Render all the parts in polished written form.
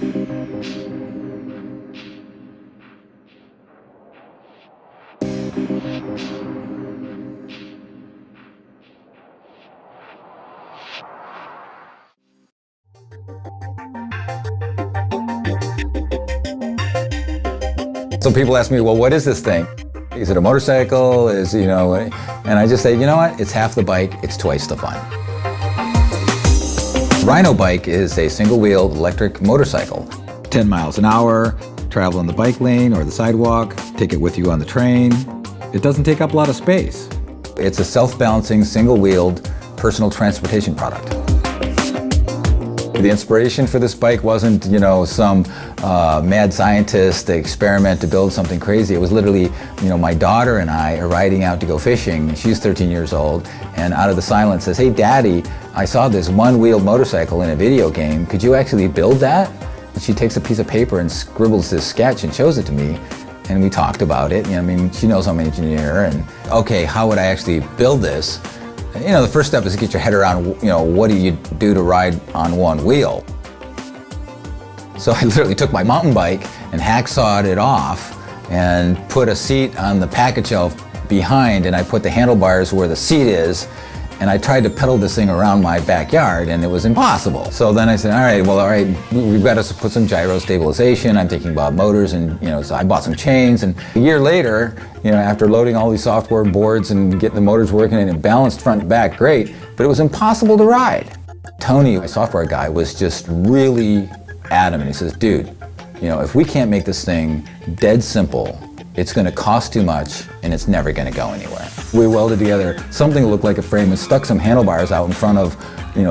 So people ask me, well, what is this thing? Is it a motorcycle? And I just say, you know what? It's half the bike, it's twice the fun. RYNO bike is a single-wheeled electric motorcycle. 10 miles an hour, travel on the bike lane or the sidewalk, take it with you on the train. It doesn't take up a lot of space. It's a self-balancing, single-wheeled personal transportation product. The inspiration for this bike wasn't, some mad scientist experiment to build something crazy. It was literally, my daughter and I are riding out to go fishing. She's 13 years old, and out of the silence says, "Hey, Daddy, I saw this one-wheeled motorcycle in a video game. Could you actually build that?" And she takes a piece of paper and scribbles this sketch and shows it to me. And we talked about it. She knows I'm an engineer. And okay, how would I actually build this? The first step is to get your head around, what do you do to ride on one wheel? So I literally took my mountain bike and hacksawed it off and put a seat on the package shelf behind, and I put the handlebars where the seat is, and I tried to pedal this thing around my backyard, and it was impossible. So then I said, all right, we've got to put some gyro stabilization. I'm thinking about motors, and so I bought some chains, and a year later, after loading all these software boards and getting the motors working and it balanced front and back great, but it was impossible to ride. Tony, my software guy, was just really adamant. He says, dude, if we can't make this thing dead simple, it's going to cost too much and it's never going to go anywhere. We welded together something that looked like a frame and stuck some handlebars out in front of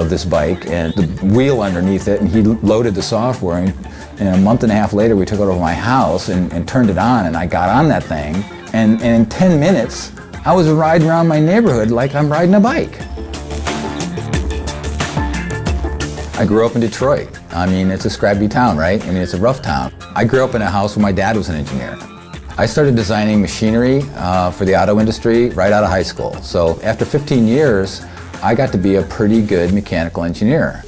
this bike and the wheel underneath it, and he loaded the software, and a month and a half later we took it over to my house and turned it on, and I got on that thing, and in 10 minutes I was riding around my neighborhood like I'm riding a bike. I grew up in Detroit. It's a scrappy town, right? It's a rough town. I grew up in a house where my dad was an engineer. I started designing machinery for the auto industry right out of high school. So after 15 years, I got to be a pretty good mechanical engineer.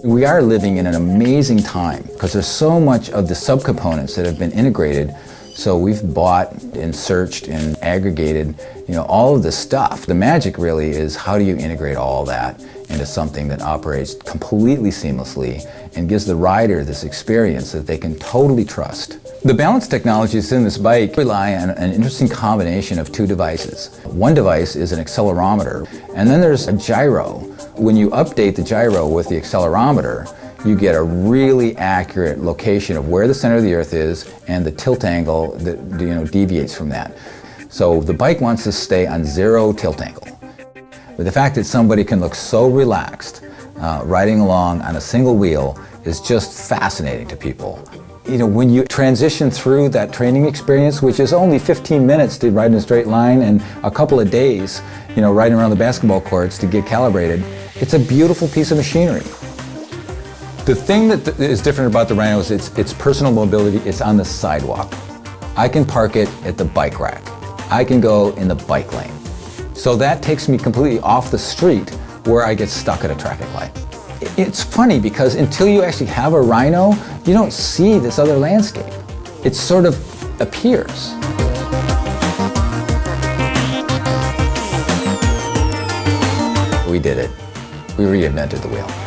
We are living in an amazing time because there's so much of the subcomponents that have been integrated. So we've bought and searched and aggregated, all of this stuff. The magic really is, how do you integrate all that into something that operates completely seamlessly and gives the rider this experience that they can totally trust. The balance technologies in this bike rely on an interesting combination of two devices. One device is an accelerometer, and then there's a gyro. When you update the gyro with the accelerometer, you get a really accurate location of where the center of the earth is and the tilt angle that deviates from that. So the bike wants to stay on 0 tilt angle. But the fact that somebody can look so relaxed riding along on a single wheel is just fascinating to people. When you transition through that training experience, which is only 15 minutes to ride in a straight line and a couple of days, riding around the basketball courts to get calibrated, it's a beautiful piece of machinery. The thing that is different about the RYNO is its personal mobility. It's on the sidewalk. I can park it at the bike rack. I can go in the bike lane. So that takes me completely off the street where I get stuck at a traffic light. It's funny because until you actually have a RYNO, you don't see this other landscape. It sort of appears. We did it. We reinvented the wheel.